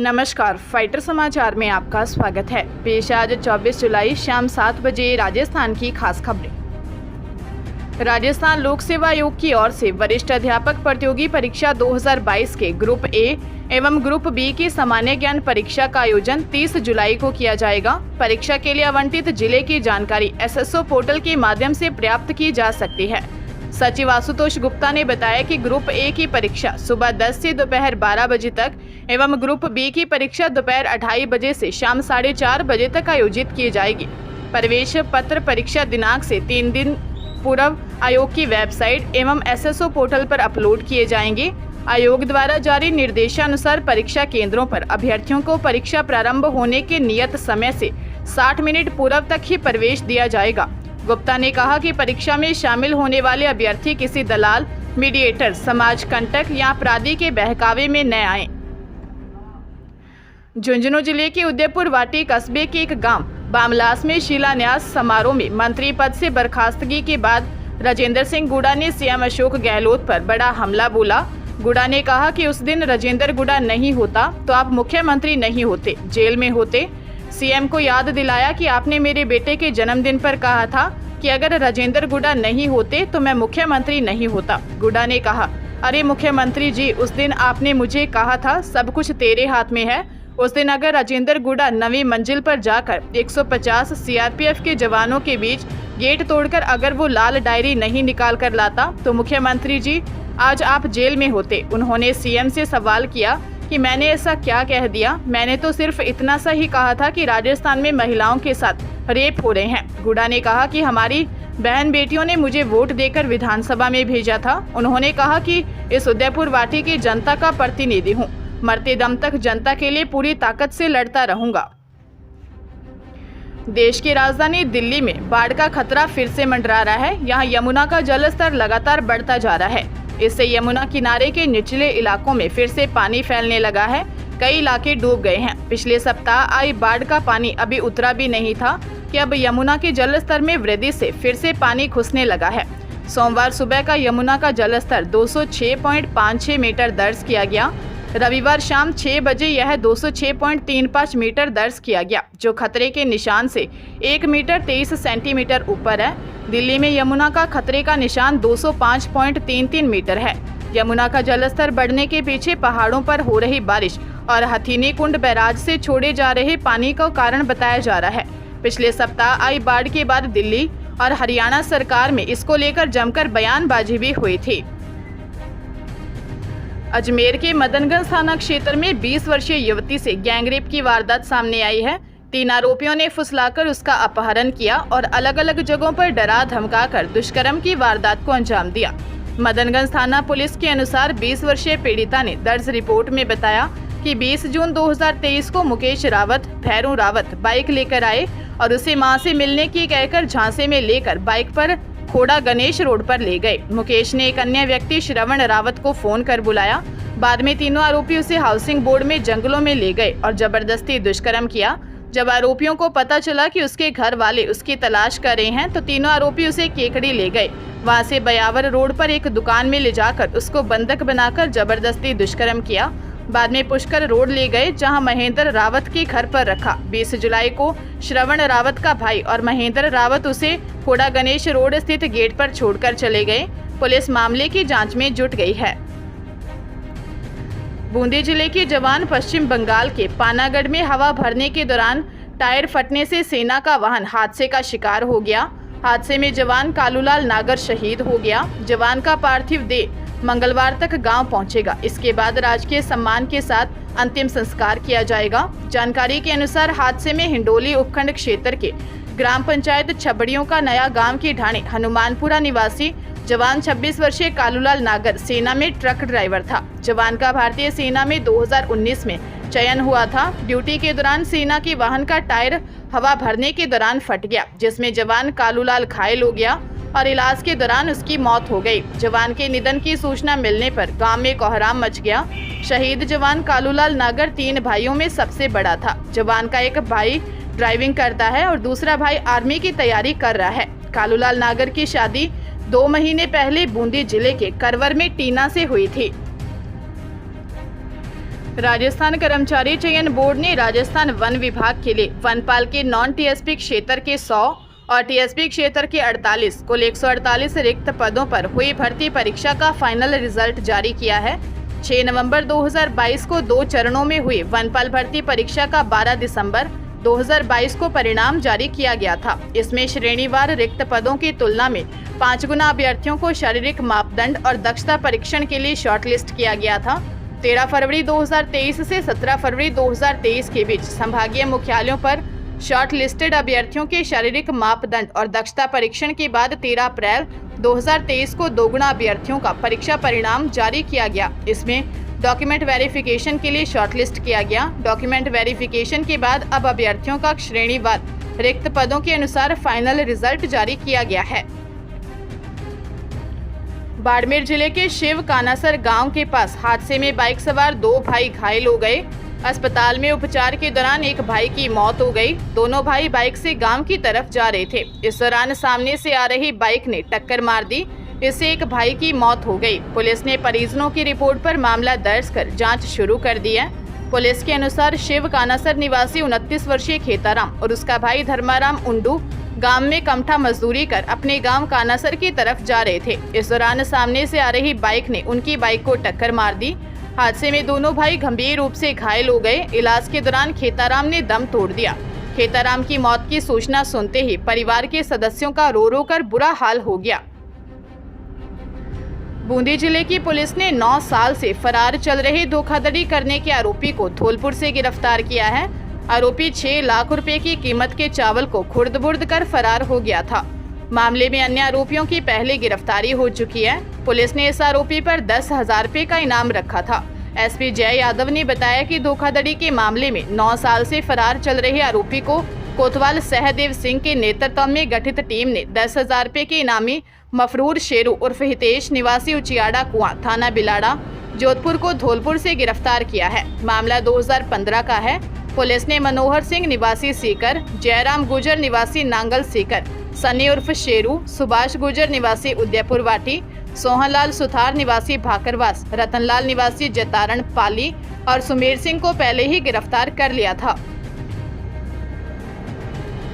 नमस्कार, फाइटर समाचार में आपका स्वागत है। पेश आज 24 जुलाई शाम 7 बजे राजस्थान की खास खबरें। राजस्थान लोक सेवा आयोग की ओर से वरिष्ठ अध्यापक प्रतियोगी परीक्षा 2022 के ग्रुप ए एवं ग्रुप बी की सामान्य ज्ञान परीक्षा का आयोजन 30 जुलाई को किया जाएगा। परीक्षा के लिए आवंटित जिले की जानकारी SSO पोर्टल के माध्यम से प्राप्त की जा सकती है। सचिव आशुतोष गुप्ता ने बताया कि ग्रुप ए की परीक्षा सुबह 10 से दोपहर 12 बजे तक एवं ग्रुप बी की परीक्षा दोपहर 2:30 बजे से शाम 4:30 बजे तक आयोजित की जाएगी। प्रवेश पत्र परीक्षा दिनांक से 3 दिन पूर्व आयोग की वेबसाइट एवं SSO पोर्टल पर अपलोड किए जाएंगे। आयोग द्वारा जारी निर्देशानुसार परीक्षा केंद्रों पर अभ्यर्थियों को परीक्षा प्रारंभ होने के नियत समय से 60 मिनट पूर्व तक ही प्रवेश दिया जाएगा। गुप्ता ने कहा कि परीक्षा में शामिल होने वाले अभ्यर्थी किसी दलाल, मीडिएटर, समाज कंटक या अपराधी के बहकावे में न आएं। झुंझुनू जिले के उदयपुर वाटी कस्बे के एक गांव बामलास में शिलान्यास समारोह में मंत्री पद से बर्खास्तगी के बाद राजेंद्र सिंह गुड़ा ने सीएम अशोक गहलोत पर बड़ा हमला बोला। गुड़ा ने कहा कि उस दिन राजेंद्र गुड़ा नहीं होता तो आप मुख्यमंत्री नहीं होते, जेल में होते। सीएम को याद दिलाया कि आपने मेरे बेटे के जन्मदिन पर कहा था कि अगर राजेंद्र गुड़ा नहीं होते तो मैं मुख्यमंत्री नहीं होता। गुड़ा ने कहा, अरे मुख्यमंत्री जी, उस दिन आपने मुझे कहा था सब कुछ तेरे हाथ में है। उस दिन अगर राजेंद्र गुड़ा 9वीं मंजिल पर जाकर 150 CRPF के जवानों के बीच गेट तोड़कर अगर वो लाल डायरी नहीं निकाल कर लाता तो मुख्यमंत्री जी आज आप जेल में होते। उन्होंने सीएम से सवाल किया कि मैंने ऐसा क्या कह दिया। मैंने तो सिर्फ इतना सा ही कहा था कि राजस्थान में महिलाओं के साथ रेप हो रहे हैं। गुड़ा ने कहा कि हमारी बहन बेटियों ने मुझे वोट देकर विधानसभा में भेजा था। उन्होंने कहा कि इस उदयपुर वाटी की जनता का प्रतिनिधि हूँ, मरते दम तक जनता के लिए पूरी ताकत से लड़ता रहूंगा। देश की राजधानी दिल्ली में बाढ़ का खतरा फिर से मंडरा रहा है। यहाँ यमुना का जलस्तर लगातार बढ़ता जा रहा है। इससे यमुना किनारे के निचले इलाकों में फिर से पानी फैलने लगा है। कई इलाके डूब गए हैं। पिछले सप्ताह आई बाढ़ का पानी अभी उतरा भी नहीं था कि अब यमुना के जलस्तर में वृद्धि से फिर से पानी घुसने लगा है। सोमवार सुबह का यमुना का जलस्तर 206.56 मीटर दर्ज किया गया। रविवार शाम 6 बजे यह 206.35 मीटर दर्ज किया गया, जो खतरे के निशान से 1 मीटर 23 सेंटीमीटर ऊपर है। दिल्ली में यमुना का खतरे का निशान 205.33 मीटर है। यमुना का जलस्तर बढ़ने के पीछे पहाड़ों पर हो रही बारिश और हथीनी कुंड बैराज से छोड़े जा रहे पानी का कारण बताया जा रहा है। पिछले सप्ताह आई बाढ़ के बाद दिल्ली और हरियाणा सरकार में इसको लेकर जमकर बयानबाजी भी हुई थी। अजमेर के मदनगंज थाना क्षेत्र में 20 वर्षीय युवती से गैंगरेप की वारदात सामने आई है। 3 आरोपियों ने फुसलाकर उसका अपहरण किया और अलग अलग जगहों पर डरा धमकाकर दुष्कर्म की वारदात को अंजाम दिया। मदनगंज थाना पुलिस के अनुसार 20 वर्षीय पीड़िता ने दर्ज रिपोर्ट में बताया कि 20 जून 2023 को मुकेश रावत, भैरू रावत बाइक लेकर आए और उसे मां से मिलने की कहकर झांसे में लेकर बाइक पर खोड़ा गणेश रोड पर ले गए। मुकेश ने एक अन्य व्यक्ति श्रवण रावत को फोन कर बुलाया। बाद में तीनों आरोपी उसे हाउसिंग बोर्ड में जंगलों में ले गए और जबरदस्ती दुष्कर्म किया। जब आरोपियों को पता चला कि उसके घर वाले उसकी तलाश कर रहे हैं तो तीनों आरोपी उसे केकड़ी ले गए। वहां से बयावर रोड पर एक दुकान में ले जाकर उसको बंधक बनाकर जबरदस्ती दुष्कर्म किया। बाद में पुष्कर रोड ले गए, जहां महेंद्र रावत के घर पर रखा। 20 जुलाई को श्रवण रावत का भाई और महेंद्र रावत उसे खोड़ा गणेश रोड स्थित गेट पर छोड़कर चले गए। पुलिस मामले की जांच में जुट गई है। बूंदी जिले के जवान पश्चिम बंगाल के पानागढ़ में हवा भरने के दौरान टायर फटने से सेना का वाहन हादसे का शिकार हो गया। हादसे में जवान कालूलाल नागर शहीद हो गया। जवान का पार्थिव देह मंगलवार तक गांव पहुंचेगा। इसके बाद राजकीय सम्मान के साथ अंतिम संस्कार किया जाएगा। जानकारी के अनुसार हादसे में हिंडोली उपखंड क्षेत्र के ग्राम पंचायत छबड़ियों का नया गांव के ढाणे हनुमानपुरा निवासी जवान 26 वर्षीय कालूलाल नागर सेना में ट्रक ड्राइवर था। जवान का भारतीय सेना में 2019 में चयन हुआ था। ड्यूटी के दौरान सेना के वाहन का टायर हवा भरने के दौरान फट गया, जिसमें जवान कालूलाल घायल हो गया और इलाज के दौरान उसकी मौत हो गई। जवान के निधन की सूचना मिलने पर गांव में कोहराम मच गया। शहीद जवान कालूलाल नागर 3 भाइयों में सबसे बड़ा था। जवान का एक भाई ड्राइविंग करता है और दूसरा भाई आर्मी की तैयारी कर रहा है। कालूलाल नागर की शादी 2 महीने पहले बूंदी जिले के करवर में टीना से हुई थी। राजस्थान कर्मचारी चयन बोर्ड ने राजस्थान वन विभाग के लिए वनपाल के नॉन टीएसपी क्षेत्र के 100 और टीएसपी क्षेत्र के 48 कुल 148 रिक्त पदों पर हुई भर्ती परीक्षा का फाइनल रिजल्ट जारी किया है। 6 नवंबर 2022 को 2 चरणों में हुई वनपाल भर्ती परीक्षा का 12 दिसंबर 2022 को परिणाम जारी किया गया था। इसमें श्रेणीवार रिक्त पदों की तुलना में 5 गुना अभ्यर्थियों को शारीरिक मापदंड और दक्षता परीक्षण के लिए शॉर्टलिस्ट किया गया था। 13 फरवरी 2023 से 17 फरवरी 2023 के बीच संभागीय मुख्यालयों पर शॉर्ट लिस्टेड अभ्यर्थियों के शारीरिक मापदंड और दक्षता परीक्षण के बाद 13 अप्रैल 2023 को 2 गुना अभ्यर्थियों का परीक्षा परिणाम जारी किया गया। इसमें डॉक्यूमेंट वेरिफिकेशन के लिए शॉर्टलिस्ट किया गया। डॉक्यूमेंट वेरिफिकेशन के बाद अब अभ्यर्थियों का श्रेणीवार रिक्त पदों के अनुसार फाइनल रिजल्ट जारी किया गया है। बाड़मेर जिले के शिव कानासर गांव के पास हादसे में बाइक सवार 2 भाई घायल हो गए। अस्पताल में उपचार के दौरान एक भाई की मौत हो गई। दोनों भाई बाइक से गांव की तरफ जा रहे थे। इस दौरान सामने से आ रही बाइक ने टक्कर मार दी। इससे एक भाई की मौत हो गई। पुलिस ने परिजनों की रिपोर्ट पर मामला दर्ज कर जांच शुरू कर दी है। पुलिस के अनुसार शिव कानासर निवासी 29 वर्षीय खेताराम और उसका भाई धर्माराम उंडू गांव में कमठा मजदूरी कर अपने गांव कानासर की तरफ जा रहे थे। इस दौरान सामने से आ रही बाइक ने उनकी बाइक को टक्कर मार दी। हादसे में दोनों भाई गंभीर रूप से घायल हो गए। इलाज के दौरान खेताराम ने दम तोड़ दिया। खेताराम की मौत की सूचना सुनते ही परिवार के सदस्यों का रो रो कर बुरा हाल हो गया। बूंदी जिले की पुलिस ने 9 साल से फरार चल रहे धोखाधड़ी करने के आरोपी को धौलपुर से गिरफ्तार किया है। आरोपी 6 लाख रुपए की कीमत के चावल को खुर्द-बुर्द कर फरार हो गया था। मामले में अन्य आरोपियों की पहले गिरफ्तारी हो चुकी है। पुलिस ने इस आरोपी पर 10,000 रुपए का इनाम रखा था। एसपी जय यादव ने बताया कि धोखाधड़ी के मामले में 9 साल से फरार चल रहे आरोपी को कोतवाल सहदेव सिंह के नेतृत्व में गठित टीम ने 10,000 रुपए के इनामी मफरूर शेरू उर्फ हितेश निवासी उचियाड़ा कुआं थाना बिलाड़ा जोधपुर को धौलपुर से गिरफ्तार किया है। मामला 2015 का है। पुलिस ने मनोहर सिंह निवासी सीकर, जयराम गुजर निवासी नांगल सीकर, सनी उर्फ शेरू, सुभाष गुजर निवासी उदयपुर वाटी, सोहनलाल सुथार निवासी भाकरवास, रतनलाल निवासी जतारण पाली और सुमेर सिंह को पहले ही गिरफ्तार कर लिया था।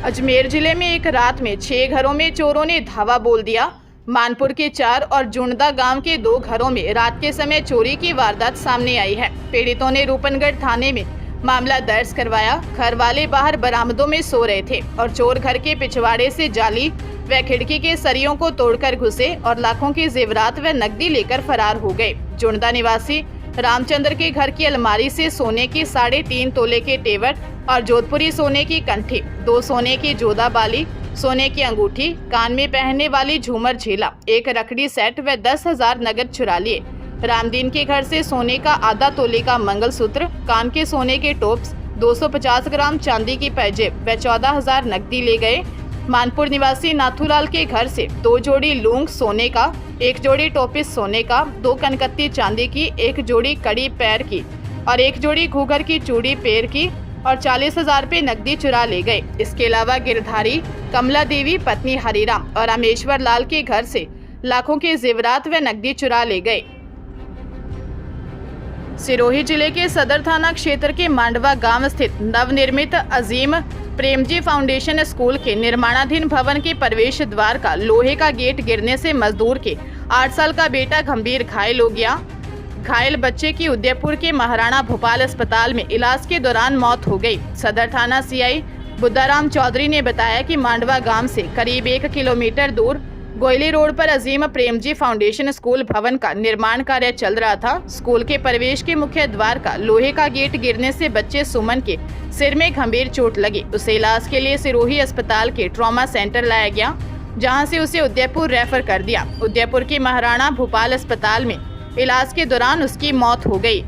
अजमेर जिले में एक रात में 6 घरों में चोरों ने धावा बोल दिया। मानपुर के 4 और जुंडदा गांव के 2 घरों में रात के समय चोरी की वारदात सामने आई है। पीड़ितों ने रूपनगढ़ थाने में मामला दर्ज करवाया। घर वाले बाहर बरामदों में सो रहे थे और चोर घर के पिछवाड़े से जाली व खिड़की के सरियों को तोड़कर घुसे और लाखों के जेवरात व नकदी लेकर फरार हो गए। जुंडदा निवासी रामचंद्र के घर की अलमारी से सोने की 3.5 तोले के तेवर और जोधपुरी सोने की कंठी, 2 सोने की जोधा बाली, सोने की अंगूठी, कान में पहनने वाली झूमर झीला, एक रखड़ी सेट व 10,000 नगद चुरा लिए। रामदीन के घर से सोने का आधा तोले का मंगलसूत्र, कान के सोने के टोप्स, 250 ग्राम चांदी की पैजेब व 14,000 नकदी ले गए। मानपुर निवासी नाथूलाल के घर से 2 जोड़ी लूंग सोने का, 1 जोड़ी टोपिस सोने का, 2 कनकत्ती चांदी की, 1 जोड़ी कड़ी पैर की और 1 जोड़ी घूघर की चूड़ी पैर की और 40,000 रुपये नकदी चुरा ले गए। इसके अलावा गिरधारी कमला देवी पत्नी हरिराम और रामेश्वर लाल के घर से लाखों के जेवरात व नकदी चुरा ले गए। सिरोही जिले के सदर थाना क्षेत्र के मांडवा गांव स्थित नवनिर्मित अजीम प्रेमजी फाउंडेशन स्कूल के निर्माणाधीन भवन के प्रवेश द्वार का लोहे का गेट गिरने से मजदूर के 8 साल का बेटा गंभीर घायल हो गया। घायल बच्चे की उदयपुर के महाराणा भोपाल अस्पताल में इलाज के दौरान मौत हो गई। सदर थाना सीआई बुद्धाराम चौधरी ने बताया कि मांडवा गांव से करीब 1 किलोमीटर दूर गोयली रोड पर अजीम प्रेमजी फाउंडेशन स्कूल भवन का निर्माण कार्य चल रहा था। स्कूल के प्रवेश के मुख्य द्वार का लोहे का गेट गिरने से बच्चे सुमन के सिर में गंभीर चोट लगी। उसे इलाज के लिए सिरोही अस्पताल के ट्रॉमा सेंटर लाया गया, जहां से उसे उदयपुर रेफर कर दिया। उदयपुर के महाराणा भोपाल अस्पताल में इलाज के दौरान उसकी मौत हो गई।